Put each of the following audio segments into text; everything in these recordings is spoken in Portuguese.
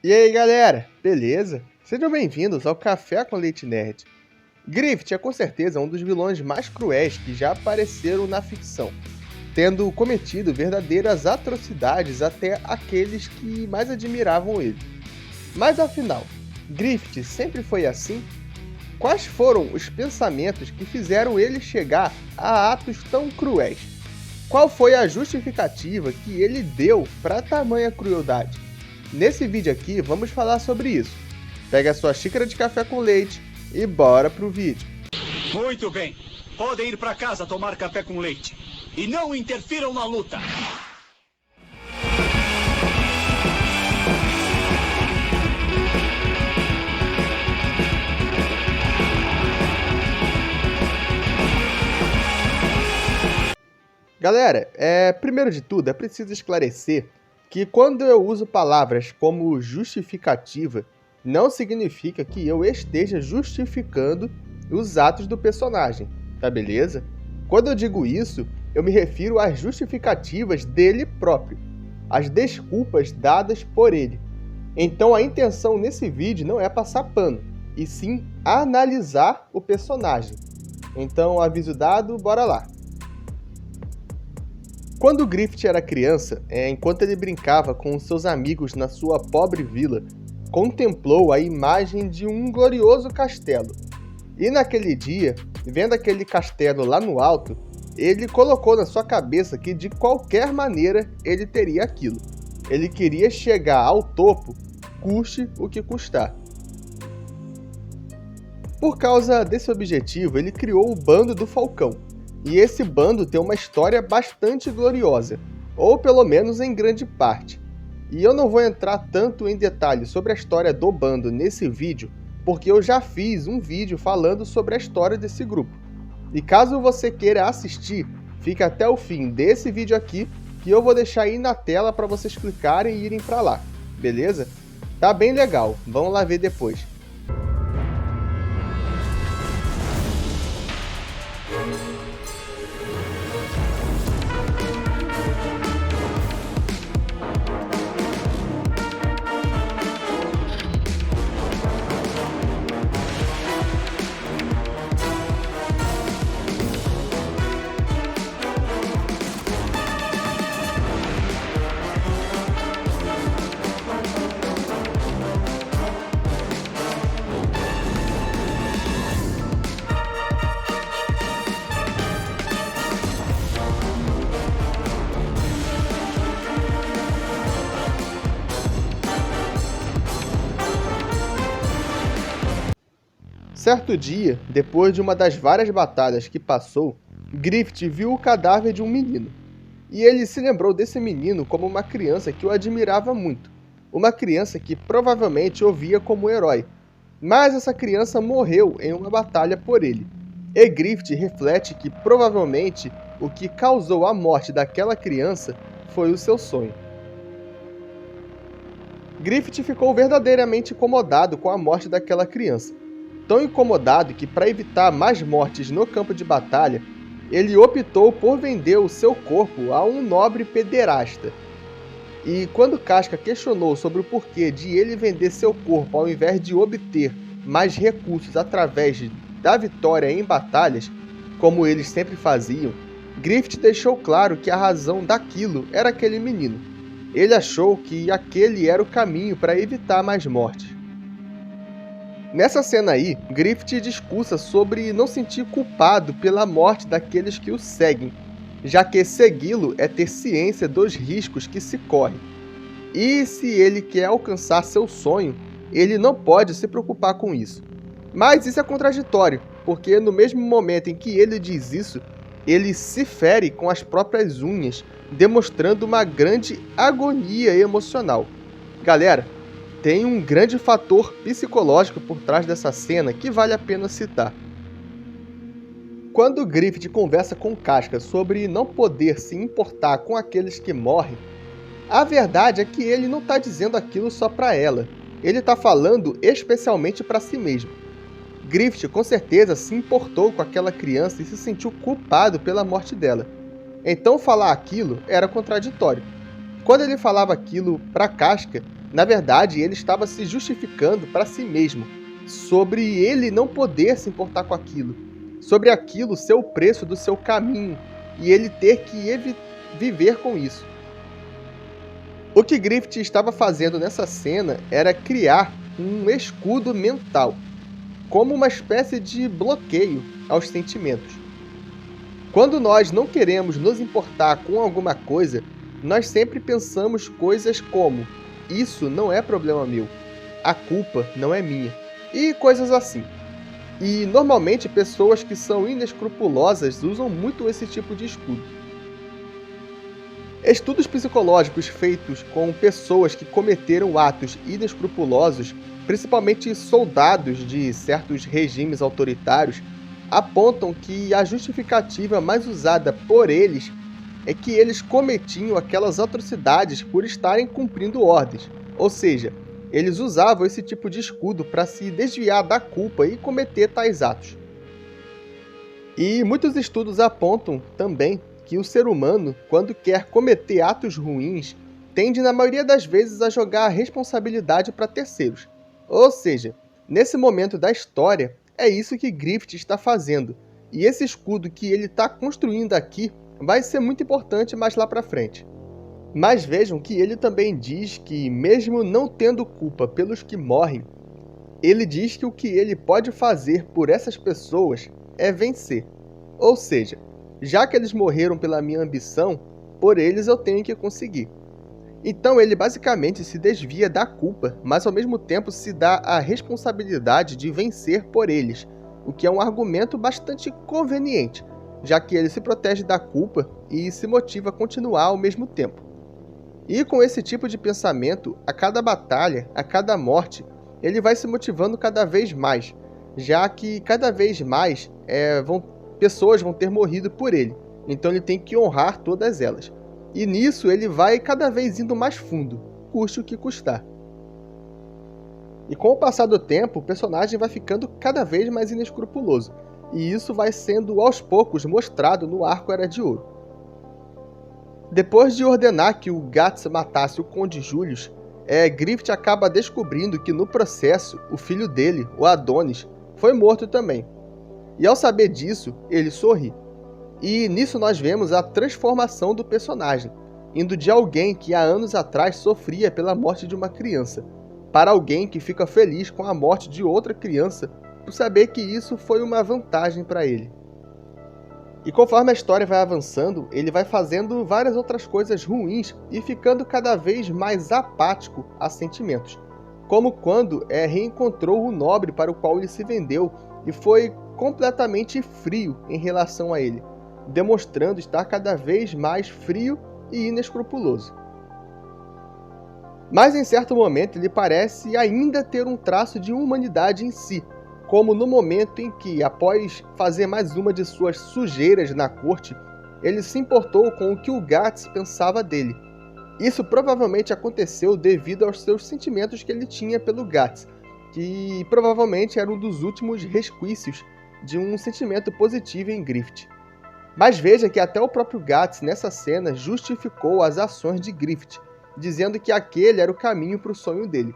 E aí galera, beleza? Sejam bem-vindos ao Café com Leite Nerd. Griffith é com certeza um dos vilões mais cruéis que já apareceram na ficção, tendo cometido verdadeiras atrocidades até aqueles que mais admiravam ele. Mas afinal, Griffith sempre foi assim? Quais foram os pensamentos que fizeram ele chegar a atos tão cruéis? Qual foi a justificativa que ele deu para tamanha crueldade? Nesse vídeo aqui vamos falar sobre isso. Pega a sua xícara de café com leite e bora pro vídeo. Muito bem, podem ir para casa tomar café com leite. E não interfiram na luta. Galera, primeiro de tudo é preciso esclarecer que quando eu uso palavras como justificativa, não significa que eu esteja justificando os atos do personagem, tá beleza? Quando eu digo isso, eu me refiro às justificativas dele próprio, às desculpas dadas por ele. Então a intenção nesse vídeo não é passar pano, e sim analisar o personagem. Então, aviso dado, bora lá. Quando Griffith era criança, enquanto ele brincava com seus amigos na sua pobre vila, contemplou a imagem de um glorioso castelo. E naquele dia, vendo aquele castelo lá no alto, ele colocou na sua cabeça que de qualquer maneira ele teria aquilo. Ele queria chegar ao topo, custe o que custar. Por causa desse objetivo, ele criou o Bando do Falcão. E esse bando tem uma história bastante gloriosa, ou pelo menos em grande parte. E eu não vou entrar tanto em detalhes sobre a história do bando nesse vídeo, porque eu já fiz um vídeo falando sobre a história desse grupo. E caso você queira assistir, fica até o fim desse vídeo aqui, que eu vou deixar aí na tela para vocês clicarem e irem para lá, beleza? Tá bem legal, vamos lá ver depois. Certo dia, depois de uma das várias batalhas que passou, Griffith viu o cadáver de um menino. E ele se lembrou desse menino como uma criança que o admirava muito. Uma criança que provavelmente o via como herói. Mas essa criança morreu em uma batalha por ele. E Griffith reflete que provavelmente o que causou a morte daquela criança foi o seu sonho. Griffith ficou verdadeiramente incomodado com a morte daquela criança. Tão incomodado que, para evitar mais mortes no campo de batalha, ele optou por vender o seu corpo a um nobre pederasta. E quando Casca questionou sobre o porquê de ele vender seu corpo ao invés de obter mais recursos através da vitória em batalhas, como eles sempre faziam, Griffith deixou claro que a razão daquilo era aquele menino. Ele achou que aquele era o caminho para evitar mais mortes. Nessa cena aí, Griffith discursa sobre não sentir culpado pela morte daqueles que o seguem, já que segui-lo é ter ciência dos riscos que se corre. E se ele quer alcançar seu sonho, ele não pode se preocupar com isso. Mas isso é contraditório, porque no mesmo momento em que ele diz isso, ele se fere com as próprias unhas, demonstrando uma grande agonia emocional. Galera, tem um grande fator psicológico por trás dessa cena que vale a pena citar. Quando Griffith conversa com Casca sobre não poder se importar com aqueles que morrem, a verdade é que ele não está dizendo aquilo só para ela, ele está falando especialmente para si mesmo. Griffith com certeza se importou com aquela criança e se sentiu culpado pela morte dela. Então falar aquilo era contraditório. Quando ele falava aquilo para Casca, Na verdade, ele estava se justificando para si mesmo, sobre ele não poder se importar com aquilo, sobre aquilo ser o preço do seu caminho e ele ter que viver com isso. O que Griffith estava fazendo nessa cena era criar um escudo mental, como uma espécie de bloqueio aos sentimentos. Quando nós não queremos nos importar com alguma coisa, nós sempre pensamos coisas como: isso não é problema meu, a culpa não é minha, e coisas assim. E normalmente pessoas que são inescrupulosas usam muito esse tipo de escudo. Estudos psicológicos feitos com pessoas que cometeram atos inescrupulosos, principalmente soldados de certos regimes autoritários, apontam que a justificativa mais usada por eles é que eles cometiam aquelas atrocidades por estarem cumprindo ordens. Ou seja, eles usavam esse tipo de escudo para se desviar da culpa e cometer tais atos. E muitos estudos apontam também que o ser humano, quando quer cometer atos ruins, tende na maioria das vezes a jogar a responsabilidade para terceiros. Ou seja, nesse momento da história, é isso que Griffith está fazendo. E esse escudo que ele está construindo aqui vai ser muito importante mais lá para frente. Mas vejam que ele também diz que, mesmo não tendo culpa pelos que morrem, ele diz que o que ele pode fazer por essas pessoas é vencer. Ou seja, já que eles morreram pela minha ambição, por eles eu tenho que conseguir. Então ele basicamente se desvia da culpa, mas ao mesmo tempo se dá a responsabilidade de vencer por eles, o que é um argumento bastante conveniente, já que ele se protege da culpa e se motiva a continuar ao mesmo tempo. E com esse tipo de pensamento, a cada batalha, a cada morte, ele vai se motivando cada vez mais, já que cada vez mais pessoas vão ter morrido por ele, então ele tem que honrar todas elas. E nisso ele vai cada vez indo mais fundo, custe o que custar. E com o passar do tempo, o personagem vai ficando cada vez mais inescrupuloso, e isso vai sendo aos poucos mostrado no arco Era de Ouro. Depois de ordenar que o Guts matasse o Conde Julius, Griffith acaba descobrindo que no processo o filho dele, o Adonis, foi morto também. E ao saber disso, ele sorri. E nisso nós vemos a transformação do personagem, indo de alguém que há anos atrás sofria pela morte de uma criança, para alguém que fica feliz com a morte de outra criança, por saber que isso foi uma vantagem para ele. E conforme a história vai avançando, ele vai fazendo várias outras coisas ruins e ficando cada vez mais apático a sentimentos, como quando reencontrou o nobre para o qual ele se vendeu e foi completamente frio em relação a ele, demonstrando estar cada vez mais frio e inescrupuloso. Mas em certo momento ele parece ainda ter um traço de humanidade em si, como no momento em que, após fazer mais uma de suas sujeiras na corte, ele se importou com o que o Guts pensava dele. Isso provavelmente aconteceu devido aos seus sentimentos que ele tinha pelo Guts, que provavelmente era um dos últimos resquícios de um sentimento positivo em Griffith. Mas veja que até o próprio Guts nessa cena justificou as ações de Griffith, dizendo que aquele era o caminho para o sonho dele.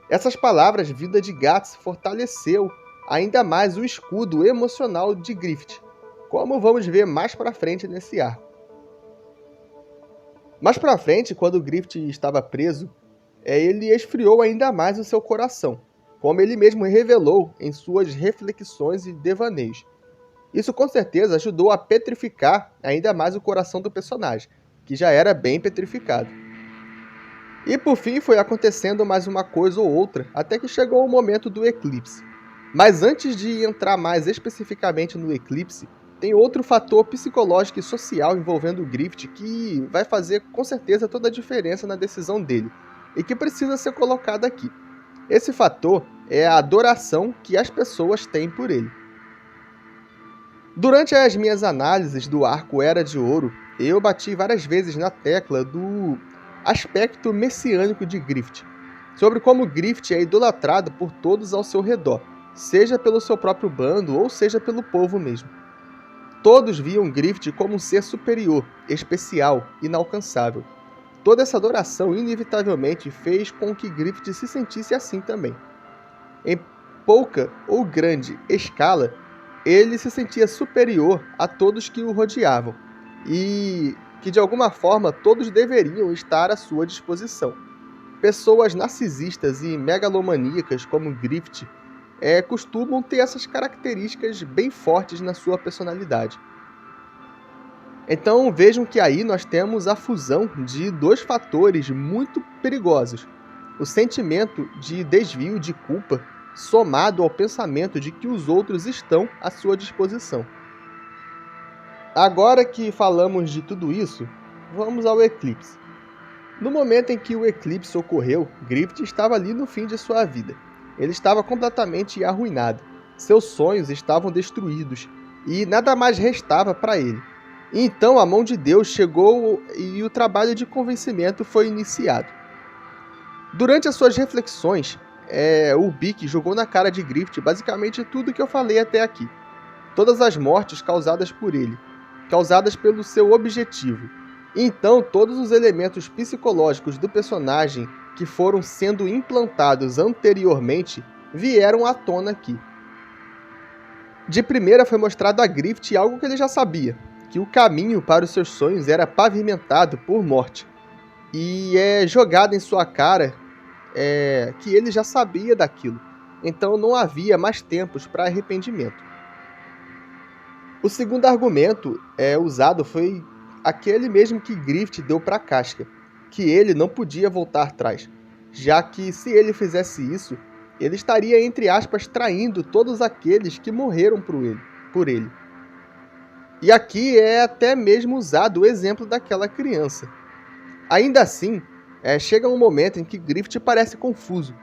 Essas palavras vindas de Guts fortaleceu ainda mais o escudo emocional de Griffith, como vamos ver mais para frente nesse arco. Mais para frente, quando Griffith estava preso, ele esfriou ainda mais o seu coração, como ele mesmo revelou em suas reflexões e devaneios. Isso com certeza ajudou a petrificar ainda mais o coração do personagem, que já era bem petrificado. E por fim foi acontecendo mais uma coisa ou outra, até que chegou o momento do eclipse. Mas antes de entrar mais especificamente no eclipse, tem outro fator psicológico e social envolvendo o Griffith que vai fazer com certeza toda a diferença na decisão dele, e que precisa ser colocado aqui. Esse fator é a adoração que as pessoas têm por ele. Durante as minhas análises do arco Era de Ouro, eu bati várias vezes na tecla do aspecto messiânico de Griffith, sobre como Griffith é idolatrado por todos ao seu redor, seja pelo seu próprio bando ou seja pelo povo mesmo. Todos viam Griffith como um ser superior, especial, inalcançável. toda essa adoração inevitavelmente fez com que Griffith se sentisse assim também. Em pouca ou grande escala, ele se sentia superior a todos que o rodeavam e que de alguma forma todos deveriam estar à sua disposição. Pessoas narcisistas e megalomaníacas como Griffith costumam ter essas características bem fortes na sua personalidade. Então vejam que aí nós temos a fusão de dois fatores muito perigosos: o sentimento de desvio de culpa somado ao pensamento de que os outros estão à sua disposição. Agora que falamos de tudo isso, vamos ao eclipse. No momento em que o eclipse ocorreu, Griffith estava ali no fim de sua vida. Ele estava completamente arruinado. Seus sonhos estavam destruídos e nada mais restava para ele. E então a mão de Deus chegou e o trabalho de convencimento foi iniciado. Durante as suas reflexões, Ubik jogou na cara de Griffith basicamente tudo que eu falei até aqui. Todas as mortes causadas por ele, causadas pelo seu objetivo. Então, todos os elementos psicológicos do personagem que foram sendo implantados anteriormente vieram à tona aqui. De primeira foi mostrado a Griffith algo que ele já sabia, que o caminho para os seus sonhos era pavimentado por morte. E é jogado em sua cara que ele já sabia daquilo, então não havia mais tempos para arrependimento. O segundo argumento usado foi aquele mesmo que Griffith deu para Casca, que ele não podia voltar atrás, já que se ele fizesse isso, ele estaria, entre aspas, traindo todos aqueles que morreram por ele. E aqui é até mesmo usado o exemplo daquela criança. Ainda assim, chega um momento em que Griffith parece confuso,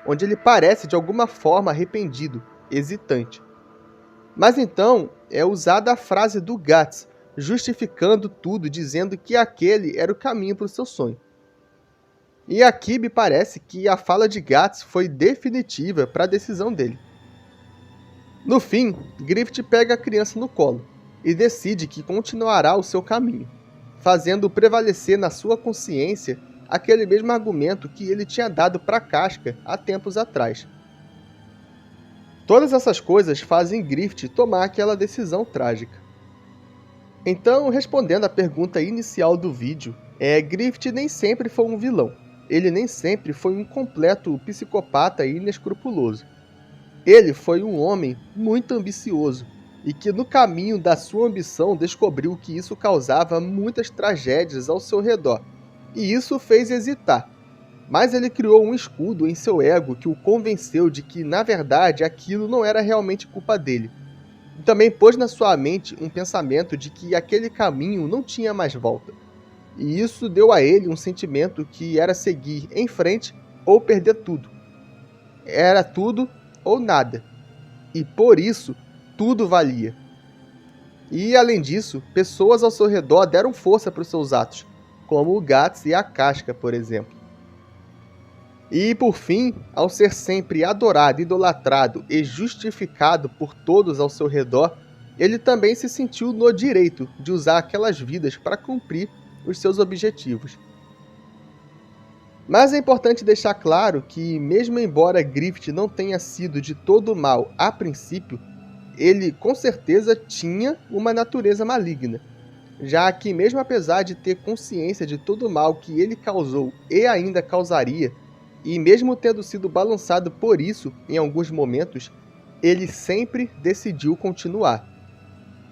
onde ele parece de alguma forma arrependido, hesitante. Mas então é usada a frase do Guts, justificando tudo, dizendo que aquele era o caminho para o seu sonho. E aqui me parece que a fala de Guts foi definitiva para a decisão dele. No fim, Griffith pega a criança no colo e decide que continuará o seu caminho, fazendo prevalecer na sua consciência aquele mesmo argumento que ele tinha dado para Casca há tempos atrás. Todas essas coisas fazem Griffith tomar aquela decisão trágica. Então, respondendo à pergunta inicial do vídeo, Griffith nem sempre foi um vilão. Ele nem sempre foi um completo psicopata e inescrupuloso. Ele foi um homem muito ambicioso e que no caminho da sua ambição descobriu que isso causava muitas tragédias ao seu redor. E isso o fez hesitar. Mas ele criou um escudo em seu ego que o convenceu de que, na verdade, aquilo não era realmente culpa dele. E também pôs na sua mente um pensamento de que aquele caminho não tinha mais volta. E isso deu a ele um sentimento que era seguir em frente ou perder tudo. Era tudo ou nada. E por isso, tudo valia. E além disso, pessoas ao seu redor deram força para os seus atos, como o Guts e a Casca, por exemplo. E por fim, ao ser sempre adorado, idolatrado e justificado por todos ao seu redor, ele também se sentiu no direito de usar aquelas vidas para cumprir os seus objetivos. Mas é importante deixar claro que, mesmo embora Griffith não tenha sido de todo mal a princípio, ele com certeza tinha uma natureza maligna, já que mesmo apesar de ter consciência de todo o mal que ele causou e ainda causaria, e mesmo tendo sido balançado por isso em alguns momentos, ele sempre decidiu continuar.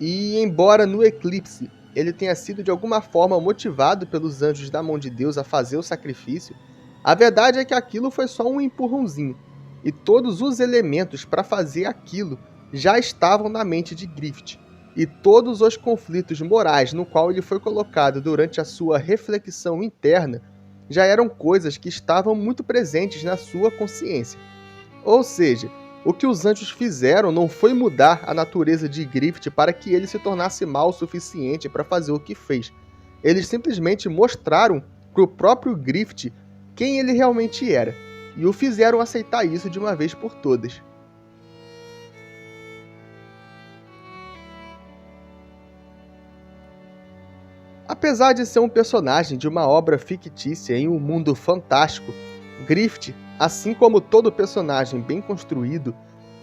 E embora no eclipse ele tenha sido de alguma forma motivado pelos anjos da mão de Deus a fazer o sacrifício, a verdade é que aquilo foi só um empurrãozinho, e todos os elementos para fazer aquilo já estavam na mente de Griffith, e todos os conflitos morais no qual ele foi colocado durante a sua reflexão interna já eram coisas que estavam muito presentes na sua consciência. Ou seja, o que os anjos fizeram não foi mudar a natureza de Griffith para que ele se tornasse mal o suficiente para fazer o que fez. Eles simplesmente mostraram para o próprio Griffith quem ele realmente era, e o fizeram aceitar isso de uma vez por todas. A Apesar de ser um personagem de uma obra fictícia em um mundo fantástico, Griffith, assim como todo personagem bem construído,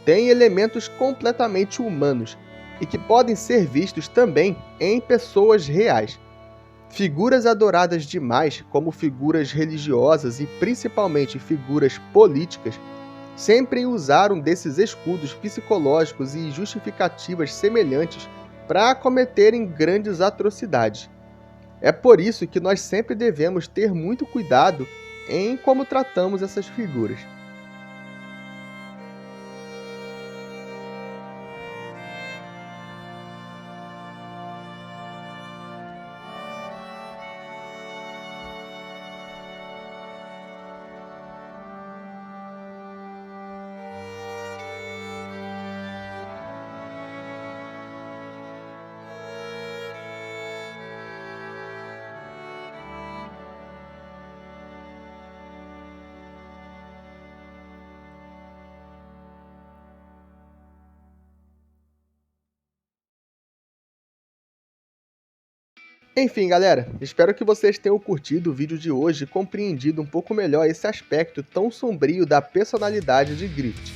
tem elementos completamente humanos e que podem ser vistos também em pessoas reais. Figuras adoradas demais, como figuras religiosas e principalmente figuras políticas, sempre usaram desses escudos psicológicos e justificativas semelhantes para cometerem grandes atrocidades. É por isso que nós sempre devemos ter muito cuidado em como tratamos essas figuras. Enfim, galera, espero que vocês tenham curtido o vídeo de hoje e compreendido um pouco melhor esse aspecto tão sombrio da personalidade de Griffith.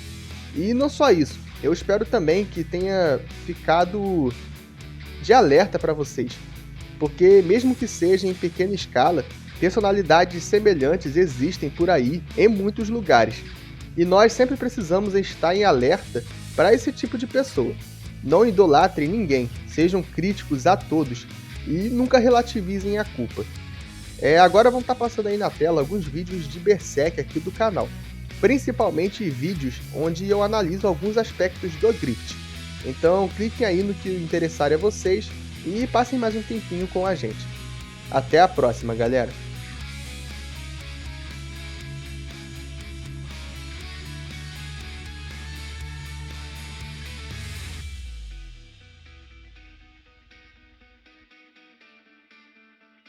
E não só isso, eu espero também que tenha ficado de alerta para vocês, porque mesmo que seja em pequena escala, personalidades semelhantes existem por aí em muitos lugares. E nós sempre precisamos estar em alerta para esse tipo de pessoa. Não idolatrem ninguém, sejam críticos a todos, e nunca relativizem a culpa. Agora vão estar passando aí na tela alguns vídeos de Berserk aqui do canal, principalmente vídeos onde eu analiso alguns aspectos do Griffith. Então cliquem aí no que interessar a vocês e passem mais um tempinho com a gente. Até a próxima, galera!